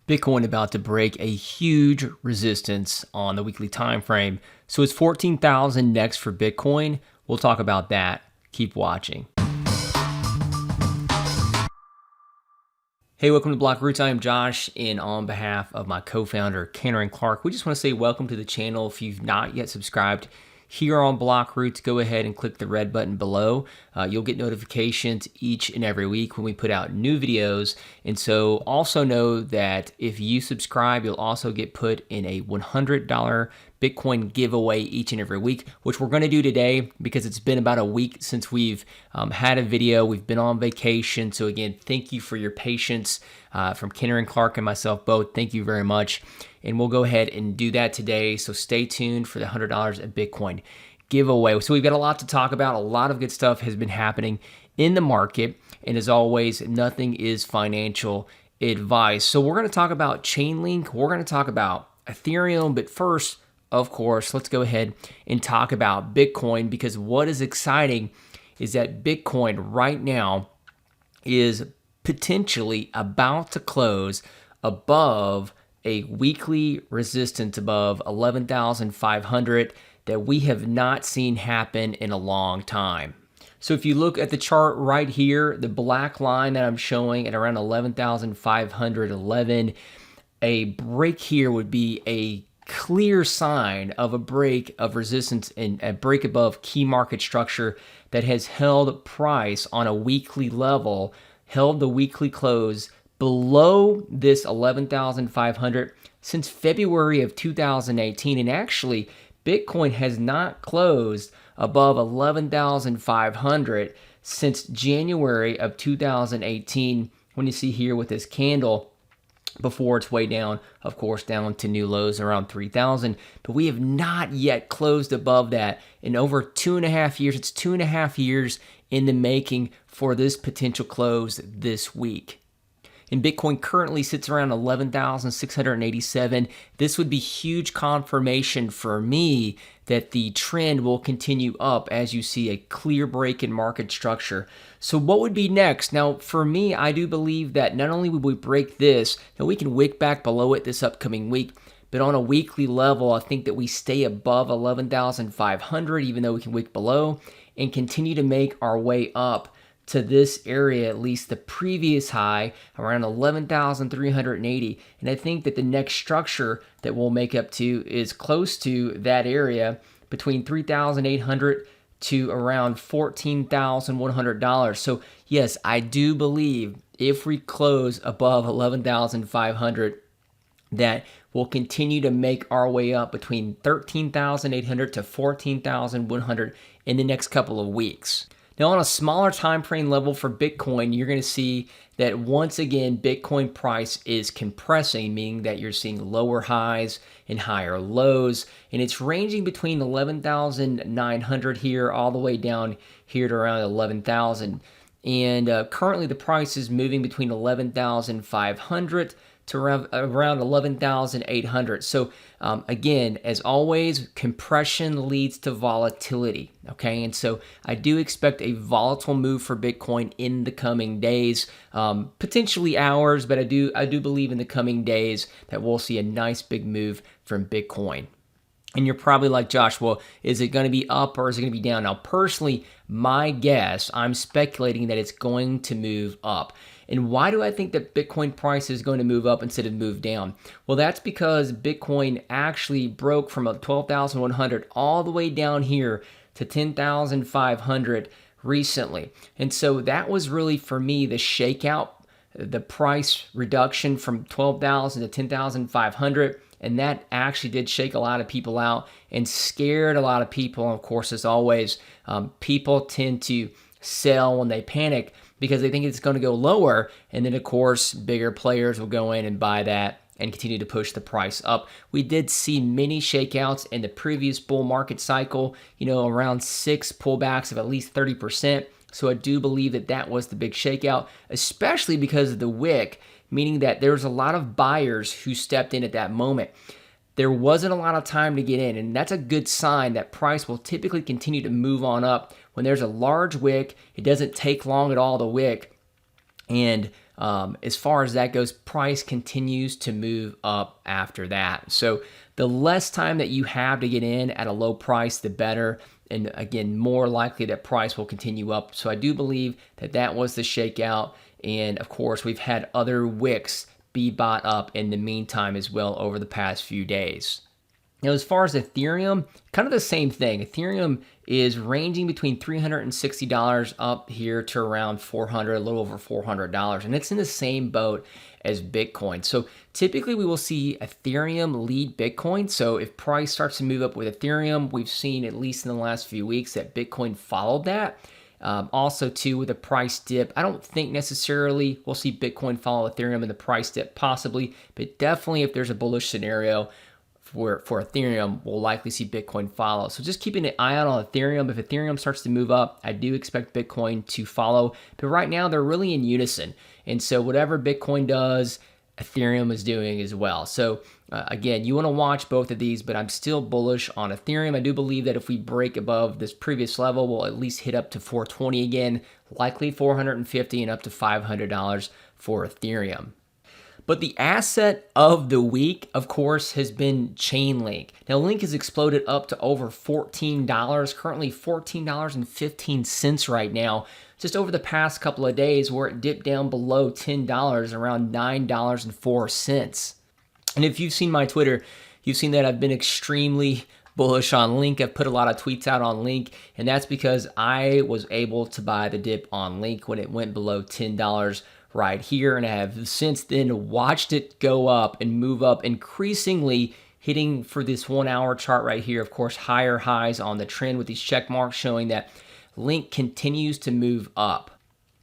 Bitcoin about to break a huge resistance on the weekly time frame. So it's 14,000 next for Bitcoin. We'll talk about that. Keep watching. Hey, welcome to BlockRoots. I am Josh, and on behalf of my co-founder, Cameron Clark, we just want to say welcome to the channel. If you've not yet subscribed here on BlockRoots, go ahead and click the red button below. You'll get notifications each and every week when we put out new videos. And so also know that if you subscribe, you'll also get put in a $100 Bitcoin giveaway each and every week, which we're going to do today because it's been about a week since we've had a video. We've been on vacation. So again, thank you for your patience from Cameron Clark and myself both. Thank you very much. And we'll go ahead and do that today. So stay tuned for the $100 of Bitcoin giveaway. So we've got a lot to talk about. A lot of good stuff has been happening in the market. And as always, nothing is financial advice. So we're going to talk about Chainlink. We're going to talk about Ethereum. But first, of course, let's go ahead and talk about Bitcoin, because what is exciting is that Bitcoin right now is potentially about to close above a weekly resistance above 11,500 that we have not seen happen in a long time. So if you look at the chart right here, the black line that I'm showing at around 11,511, a break here would be a clear sign of a break of resistance and a break above key market structure that has held price on a weekly level, held the weekly close below this 11,500 since February of 2018. And actually, Bitcoin has not closed above 11,500 since January of 2018, when you see here with this candle, before its way down, of course, down to new lows around 3,000. But we have not yet closed above that in over 2.5 years. It's 2.5 years in the making for this potential close this week. And Bitcoin currently sits around 11,687. This would be huge confirmation for me that the trend will continue up as you see a clear break in market structure. So what would be next? Now, for me, I do believe that not only would we break this, that we can wick back below it this upcoming week, but on a weekly level, I think that we stay above 11,500, even though we can wick below, and continue to make our way up to this area, at least the previous high, around 11,380. And I think that the next structure that we'll make up to is close to that area, between 3,800 to around $14,100. So yes, I do believe if we close above 11,500, that we'll continue to make our way up between 13,800 to 14,100 in the next couple of weeks. Now, on a smaller time frame level for Bitcoin, you're going to see that once again, Bitcoin price is compressing, meaning that you're seeing lower highs and higher lows, and it's ranging between 11,900 here all the way down here to around 11,000. And currently, the price is moving between 11,500 to around 11,800. So again, as always, compression leads to volatility, okay? And so I do expect a volatile move for Bitcoin in the coming days, potentially hours, but I do believe in the coming days that we'll see a nice big move from Bitcoin. And you're probably like, Josh, well, is it going to be up or is it going to be down? Now, personally, my guess, I'm speculating that it's going to move up. And why do I think that Bitcoin price is going to move up instead of move down? Well, that's because Bitcoin actually broke from 12,100 all the way down here to 10,500 recently. And so that was really, for me, the shakeout, the price reduction from 12,000 to 10,500. And that actually did shake a lot of people out and scared a lot of people. And of course, as always, people tend to sell when they panic because they think it's going to go lower. And then, of course, bigger players will go in and buy that and continue to push the price up. We did see many shakeouts in the previous bull market cycle, around 6 pullbacks of at least 30%. So I do believe that that was the big shakeout, especially because of the wick, meaning that there's a lot of buyers who stepped in at that moment. There wasn't a lot of time to get in, and that's a good sign that price will typically continue to move on up. When there's a large wick, it doesn't take long at all to wick, and as far as that goes, price continues to move up after that. So the less time that you have to get in at a low price, the better. And again, more likely that price will continue up. So I do believe that that was the shakeout. And of course, we've had other wicks be bought up in the meantime as well over the past few days. Now, as far as Ethereum, kind of the same thing. Ethereum is ranging between $360 up here to around $400, a little over $400, and it's in the same boat as Bitcoin. So typically we will see Ethereum lead Bitcoin. So if price starts to move up with Ethereum, we've seen at least in the last few weeks that Bitcoin followed that. Also, too, with a price dip, I don't think necessarily we'll see Bitcoin follow Ethereum in the price dip, possibly, but definitely if there's a bullish scenario for Ethereum, we'll likely see Bitcoin follow. So just keeping an eye out on Ethereum. If Ethereum starts to move up, I do expect Bitcoin to follow. But right now, they're really in unison. And so whatever Bitcoin does, Ethereum is doing as well. So again, you want to watch both of these, but I'm still bullish on Ethereum. I do believe that if we break above this previous level, we'll at least hit up to 420 again, likely 450 and up to $500 for Ethereum. But the asset of the week, of course, has been Chainlink. Now, Link has exploded up to over $14, currently $14.15 right now, just over the past couple of days where it dipped down below $10, around $9.04. And if you've seen my Twitter, you've seen that I've been extremely bullish on Link. I've put a lot of tweets out on Link, and that's because I was able to buy the dip on Link when it went below $10 right here, and I have since then watched it go up and move up, increasingly hitting for this 1 hour chart right here, of course, higher highs on the trend with these check marks showing that Link continues to move up.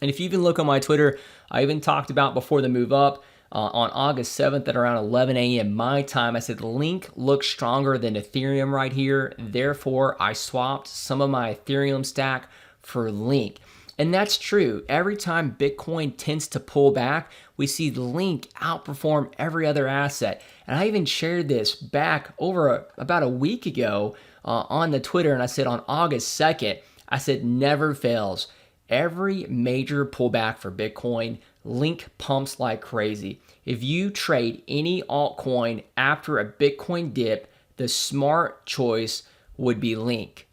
And if you even look on my Twitter, I even talked about before the move up on August 7th at around 11 a.m. my time, I said Link looks stronger than Ethereum right here. Therefore, I swapped some of my Ethereum stack for Link. And that's true. Every time Bitcoin tends to pull back, we see Link outperform every other asset. And I even shared this back over about a week ago on the Twitter, and I said on August 2nd, I said never fails. Every major pullback for Bitcoin, Link pumps like crazy. If you trade any altcoin after a Bitcoin dip, the smart choice would be Link.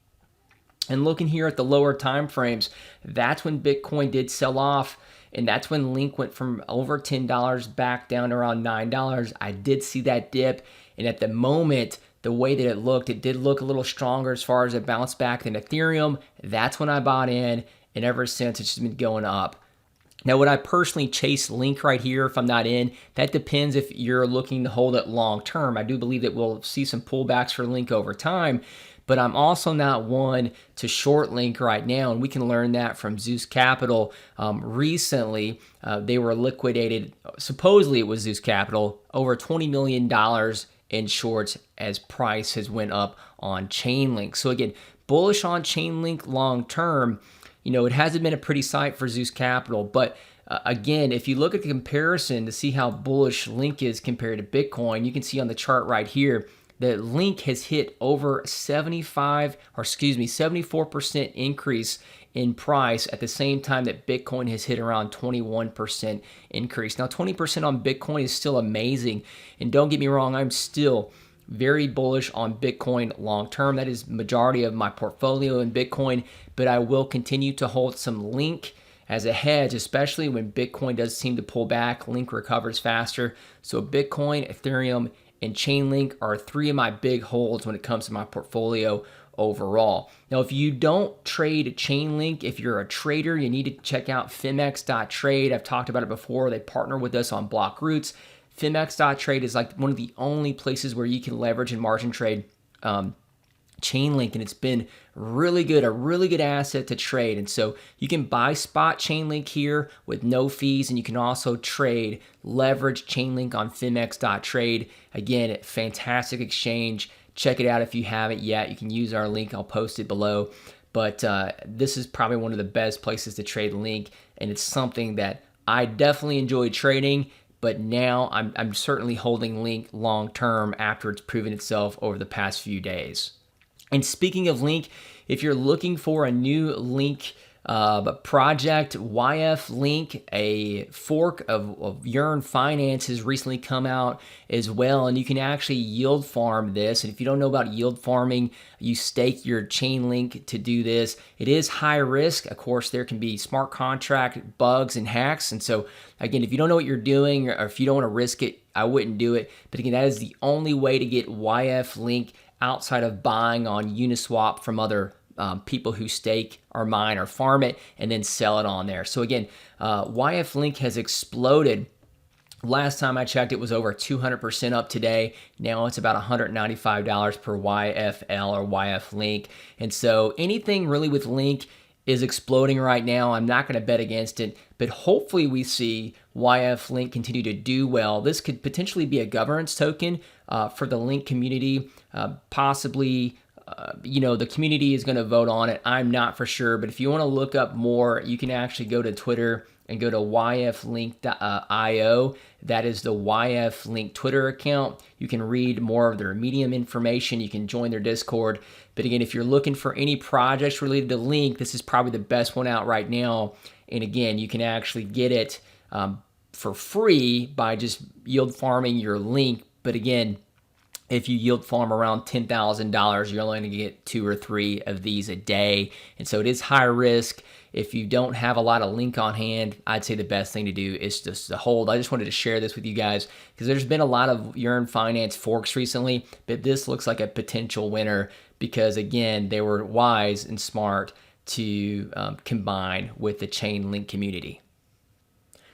And looking here at the lower time frames, that's when Bitcoin did sell off, and that's when Link went from over $10 back down to around $9. I did see that dip, and at the moment, the way that it did look a little stronger as far as a bounce back than Ethereum. That's when I bought in, and ever since it's just been going up. Now, would I personally chase Link right here if I'm not in? That depends if you're looking to hold it long term. I do believe that we'll see some pullbacks for Link over time, but I'm also not one to short Link right now, and we can learn that from Zeus Capital. Recently, they were liquidated, supposedly it was Zeus Capital, over $20 million in shorts as price has went up on Chainlink. So again, bullish on Chainlink long term. You know, it hasn't been a pretty sight for Zeus Capital, but again, if you look at the comparison to see how bullish Link is compared to Bitcoin, you can see on the chart right here that Link has hit over 74% increase in price at the same time that Bitcoin has hit around 21% increase. Now, 20% on Bitcoin is still amazing, and don't get me wrong, I'm still very bullish on Bitcoin long term. That is majority of my portfolio in Bitcoin, but I will continue to hold some Link as a hedge, especially when Bitcoin does seem to pull back. Link recovers faster. So Bitcoin, Ethereum, and Chainlink are three of my big holds when it comes to my portfolio overall. Now, if you don't trade Chainlink, if you're a trader, you need to check out Phemex.trade. I've talked about it before. They partner with us on BlockRoots. Phemex.trade is like one of the only places where you can leverage and margin trade Chainlink, and it's been really good, a really good asset to trade. And so you can buy spot Chainlink here with no fees, and you can also trade leverage Chainlink on Phemex.trade. Again, fantastic exchange. Check it out if you haven't yet. You can use our link. I'll post it below. But this is probably one of the best places to trade Link, and it's something that I definitely enjoy trading. But now I'm certainly holding Link long term after it's proven itself over the past few days. And speaking of Link, if you're looking for a new Link But project YFlink, a fork of Yearn Finance, has recently come out as well, and you can actually yield farm this. And if you don't know about yield farming, you stake your Chainlink to do this. It is high risk. Of course, there can be smart contract bugs and hacks. And so, again, if you don't know what you're doing, or if you don't want to risk it, I wouldn't do it. But again, that is the only way to get YFlink outside of buying on Uniswap from other people who stake or mine or farm it and then sell it on there. So again, YFlink has exploded. Last time I checked, it was over 200% up today. Now it's about $195 per YFL or YFlink. And so anything really with Link is exploding right now. I'm not going to bet against it, but hopefully we see YFlink continue to do well. This could potentially be a governance token for the Link community, possibly. The community is going to vote on it. I'm not for sure, but if you want to look up more, you can actually go to Twitter and go to YFlink.io. That is the YFlink Twitter account. You can read more of their Medium information. You can join their Discord. But again, if you're looking for any projects related to Link, this is probably the best one out right now. And again, you can actually get it for free by just yield farming your Link. But again, if you yield farm around $10,000, you're only going to get 2 or 3 of these a day. And so it is high risk. If you don't have a lot of Link on hand, I'd say the best thing to do is just to hold. I just wanted to share this with you guys because there's been a lot of Yearn Finance forks recently, but this looks like a potential winner because, again, they were wise and smart to combine with the Chainlink community.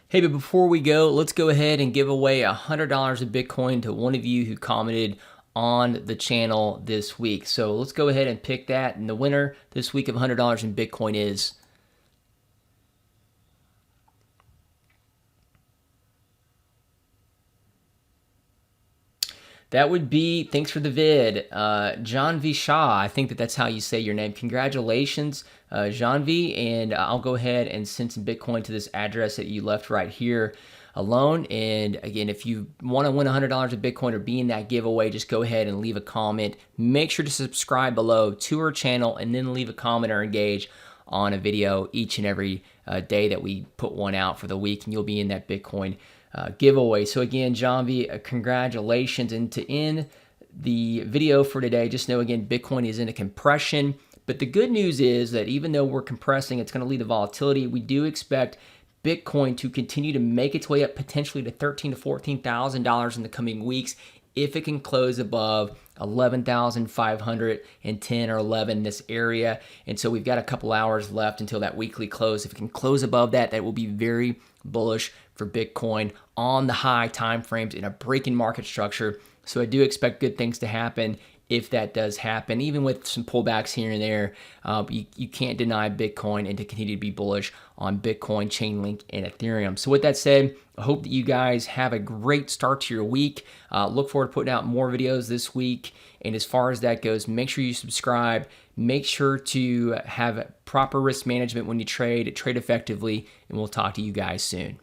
Hey, but before we go, let's go ahead and give away $100 of Bitcoin to one of you who commented on the channel this week. So let's go ahead and pick that. And the winner this week of $100 in Bitcoin is that would be, thanks for the vid, John V. Shaw. I think that's how you say your name. Congratulations, John V. And I'll go ahead and send some Bitcoin to this address that you left right here alone. And again, if you want to win $100 of Bitcoin or be in that giveaway, just go ahead and leave a comment. Make sure to subscribe below to our channel and then leave a comment or engage on a video each and every day that we put one out for the week, and you'll be in that Bitcoin giveaway. So again, John V, congratulations. And to end the video for today, just know again, Bitcoin is in a compression, but the good news is that even though we're compressing, it's going to lead to volatility. We do expect Bitcoin to continue to make its way up potentially to $13,000 to $14,000 in the coming weeks if it can close above 11,510 or 11 in this area. And so we've got a couple hours left until that weekly close. If it can close above that, that will be very bullish for Bitcoin on the high time frames in a break in market structure. So I do expect good things to happen if that does happen, even with some pullbacks here and there. You can't deny Bitcoin and to continue to be bullish on Bitcoin, Chainlink, and Ethereum. So with that said, I hope that you guys have a great start to your week. Look forward to putting out more videos this week. And as far as that goes, make sure you subscribe. Make sure to have proper risk management when you trade effectively, and we'll talk to you guys soon.